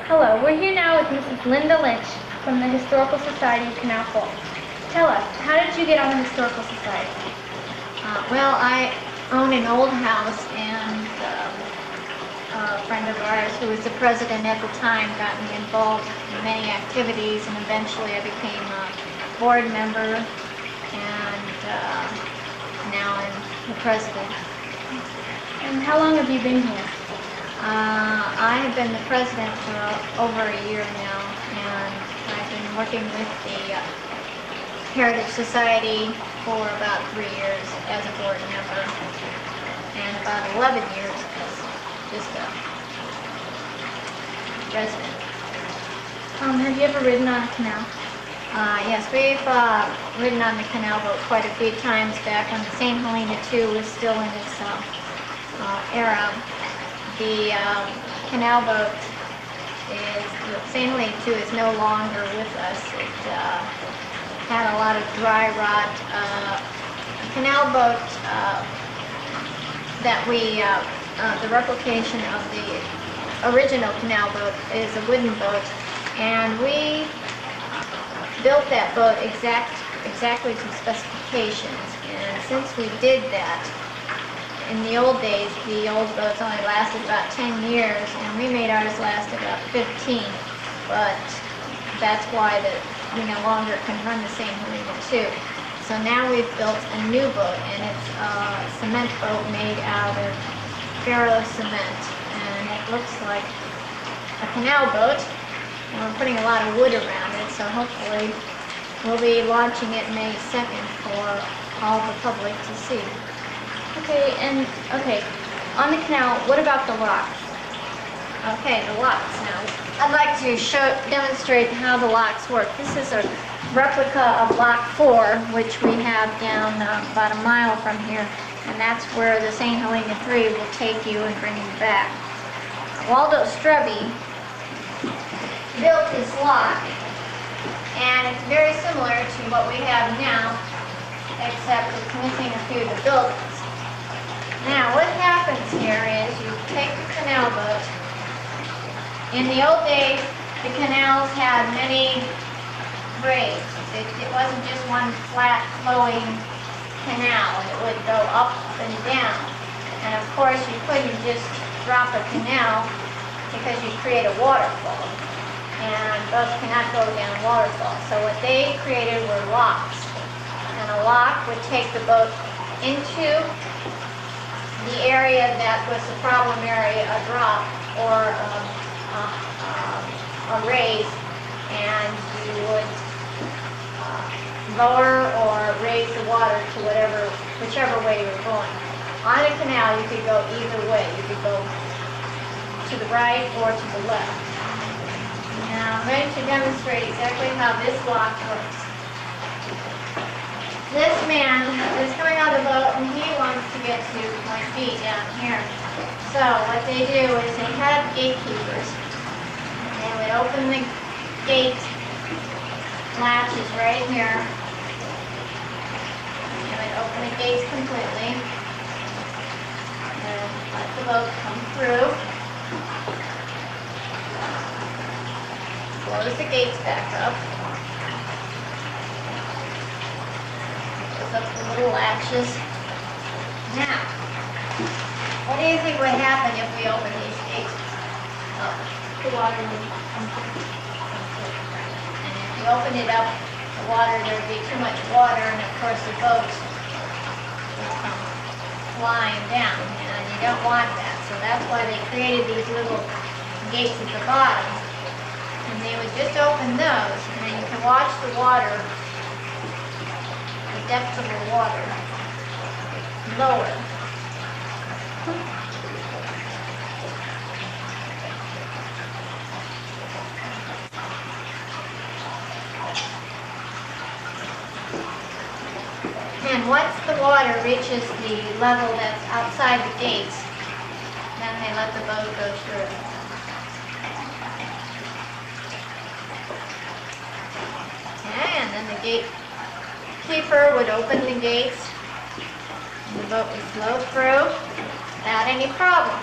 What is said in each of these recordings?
Hello, we're here now with Mrs. Linda Lynch from the Historical Society of Canal Falls. Tell us, how did you get on the Historical Society? Well, I own an old house, and a friend of ours who was the president at the time got me involved in many activities, and eventually I became a board member, and now I'm the president. And how long have you been here? I have been the president for over a year now, and I've been working with the Heritage Society for about 3 years as a board member, and about 11 years as just a resident. Have you ever ridden on a canal? Yes, we've ridden on the canal boat quite a few times back when the St. Helena II was still in its era. The canal boat St. Helena II is no longer with us. It had a lot of dry rot. The canal boat the replication of the original canal boat is a wooden boat, and we built that boat exactly to specifications. And since we did that, in the old days, the old boats only lasted about 10 years, and we made ours last about 15. But that's why we no longer can run the St. Helena II. So now we've built a new boat, and it's a cement boat made out of ferro cement, and it looks like a canal boat. And we're putting a lot of wood around it, so hopefully we'll be launching it May 2nd for all the public to see. Okay, on the canal, what about the locks? Okay, the locks now. I'd like to demonstrate how the locks work. This is a replica of Lock 4, which we have down about a mile from here, and that's where the St. Helena III will take you and bring you back. Waldo Strebe built this lock, and it's very similar to what we have now, except it's missing a few of the buildings. Now, what happens here is you take the canal boat. In the old days, the canals had many grades. It wasn't just one flat, flowing canal. It would go up and down. And of course, you couldn't just drop a canal because you'd create a waterfall. And boats cannot go down a waterfall. So what they created were locks. And a lock would take the boat into the area that was the problem area, a drop or a raise, and you would lower or raise the water to whichever way you were going. On a canal, you could go either way. You could go to the right or to the left. Now, I'm going to demonstrate exactly how this lock works. This man is coming on the boat, and he wants to get to my feet down here. So what they do is they have gatekeepers. They would open the gate latches right here. They would open the gates completely and let the boat come through. Close the gates back up. Up the little latches. Now, what do you think would happen if we open these gates? Oh, the water would come through. And if you open it up, the water, there would be too much water, and of course the boat would come flying down, and you don't want that. So that's why they created these little gates at the bottom. And they would just open those, and then you can watch the water, depth of the water lower. And once the water reaches the level that's outside the gates, then they let the boat go through. Okay, and then the gatekeeper would open the gates, and the boat would flow through without any problem.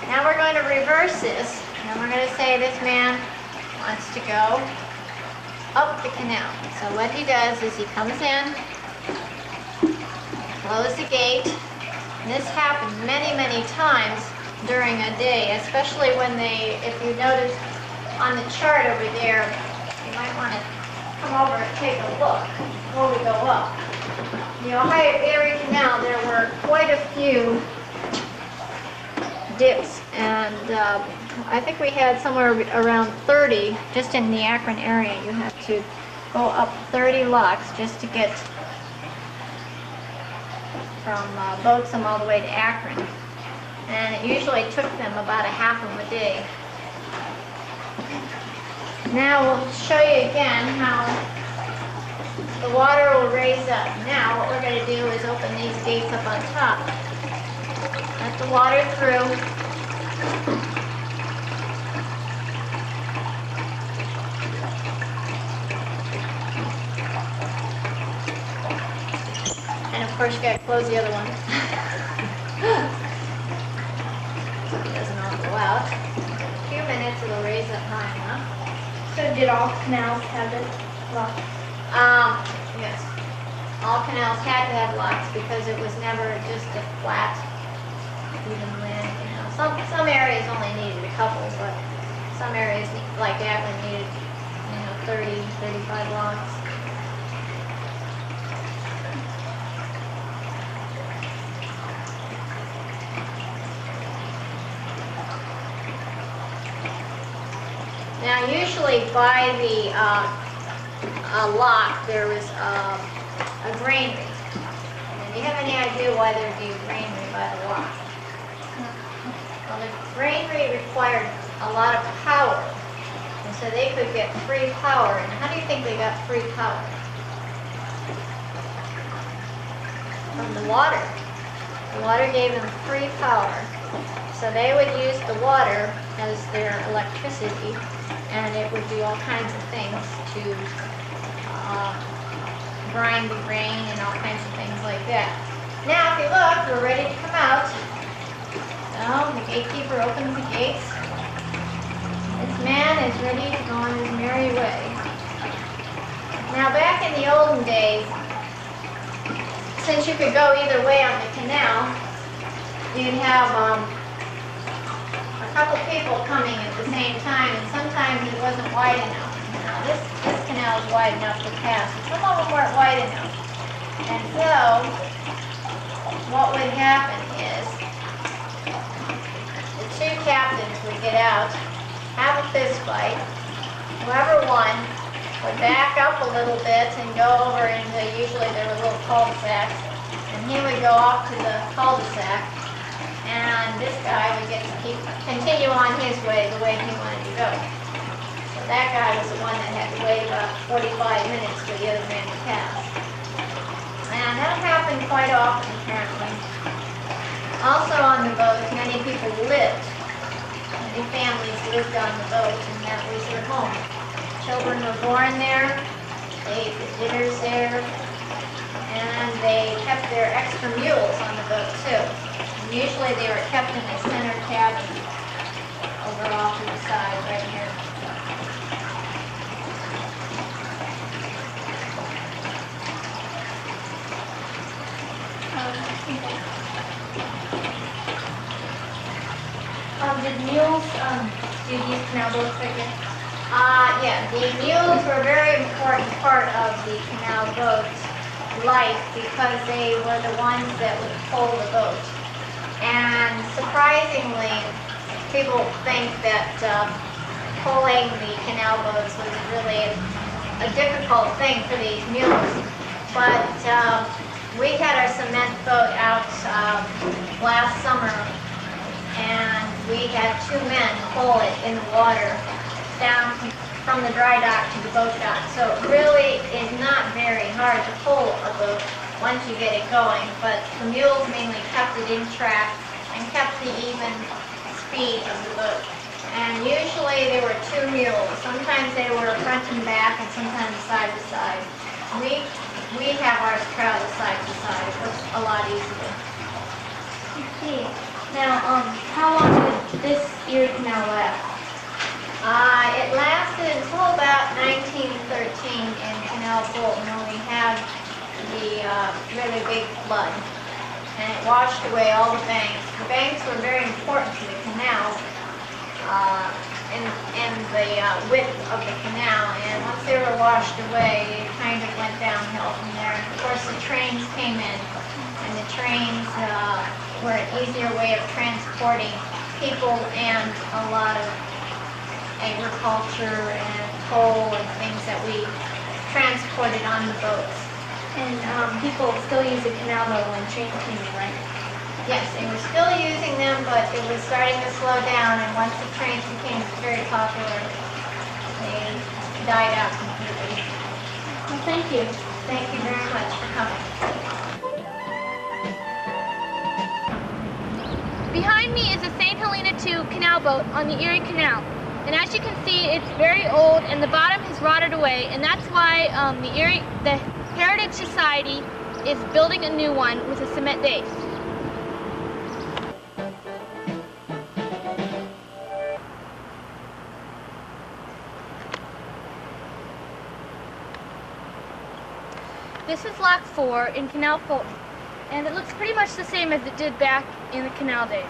Now we're going to reverse this Now we're going to say this man wants to go up the canal. So what he does is he comes in, close the gate. And this happened many, many times during a day, especially when if you notice on the chart over there, you might want to come over and take a look before we go up. The Ohio Erie Canal, there were quite a few dips, and I think we had somewhere around 30 just in the Akron area. You have to go up 30 locks just to get from Boatsum all the way to Akron, and it usually took them about a half of a day. Now we'll show you again how the water will raise up. Now what we're going to do is open these gates up on top. Let the water through. And of course you got to close the other one. So it doesn't all go out. In a few minutes it'll raise up high enough. So did all canals have this lock? Yes. All canals had to have locks because it was never just a flat, even land canal. Some areas only needed a couple, but some areas like Akron needed, 30, 35 locks. Now, usually by the lock, there was a granary. And do you have any idea why there'd be a granary by the lock? Well, the granary required a lot of power, and so they could get free power. And how do you think they got free power? From the water. The water gave them free power. So they would use the water as their electricity, and it would do all kinds of things to grind the grain and all kinds of things like that. Now, if you look, we're ready to come out. So the gatekeeper opens the gates. This man is ready to go on his merry way. Now, back in the olden days, since you could go either way on the canal, you'd have a couple people coming at the same time, and sometimes it wasn't wide enough. Now, this canal is wide enough to pass, but some of them weren't wide enough. And so, what would happen is, the two captains would get out, have a fist fight. Whoever won would back up a little bit and go over into, usually there were little cul-de-sacs, and he would go off to the cul-de-sac, and this guy would get to continue on his way the way he wanted to go. So that guy was the one that had to wait about 45 minutes for the other man to pass. And that happened quite often, apparently. Also on the boat, many people lived. Many families lived on the boat, and that was their home. Children were born there, they ate the dinners there, and they kept their extra mules on the boat too. Usually they were kept in the center cabin over off to the side right here. Did mules do these canal boats right here? Yeah, the mules were a very important part of the canal boat's life because they were the ones that would pull the boat. And surprisingly, people think that pulling the canal boats was really a difficult thing for these mules. But we had our cement boat out last summer, and we had two men pull it in the water down from the dry dock to the boat dock. So it really is not very hard to pull a boat once you get it going, but the mules mainly kept it in track and kept the even speed of the boat. And usually there were two mules. Sometimes they were front and back, and sometimes side to side. We have ours travel side to side. It was a lot easier. Okay. Now, how long did this Erie Canal last? It lasted until about 1913 in Canal Fulton when we had the really big flood. And it washed away all the banks. The banks were very important to the canal and the width of the canal. And once they were washed away, it kind of went downhill from there. Of course, the trains came in, and the trains were an easier way of transporting people and a lot of agriculture and coal and things that we transported on the boats. And people still use the canal though when trains came in, right? Yes, they were still using them, but it was starting to slow down, and once the trains became very popular, they died out completely. Well, thank you. Thank you very much for coming. Behind me is a St. Helena II canal boat on the Erie Canal. And as you can see, it's very old and the bottom has rotted away, and that's why the Heritage Society is building a new one with a cement base. This is Lock 4 in Canal Fulton, and it looks pretty much the same as it did back in the canal days.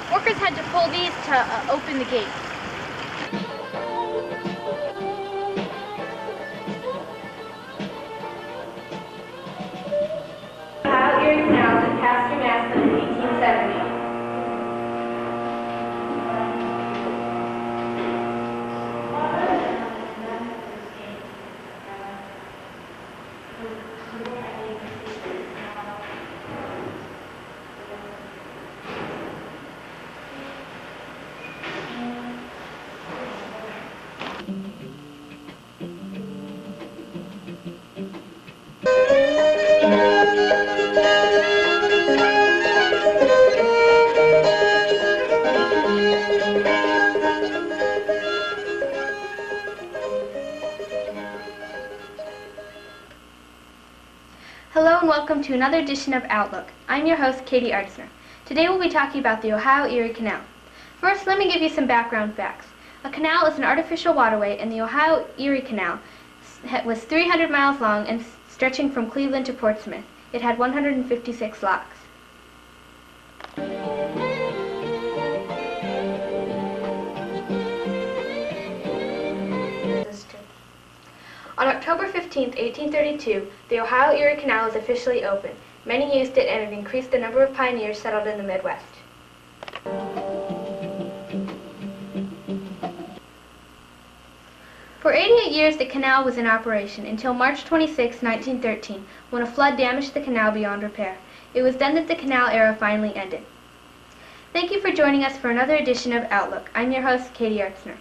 Workers had to pull these to open the gate. Ohio Erie Canal did pass through Massillon in 1870. Hello and welcome to another edition of Outlook. I'm your host, Katie Artsner. Today we'll be talking about the Ohio Erie Canal. First, let me give you some background facts. A canal is an artificial waterway, and the Ohio Erie Canal was 300 miles long and stretching from Cleveland to Portsmouth. It had 156 locks. On October 15, 1832, the Ohio Erie Canal was officially opened. Many used it, and it increased the number of pioneers settled in the Midwest. For 88 years, the canal was in operation until March 26, 1913, when a flood damaged the canal beyond repair. It was then that the canal era finally ended. Thank you for joining us for another edition of Outlook. I'm your host, Katie Artsner.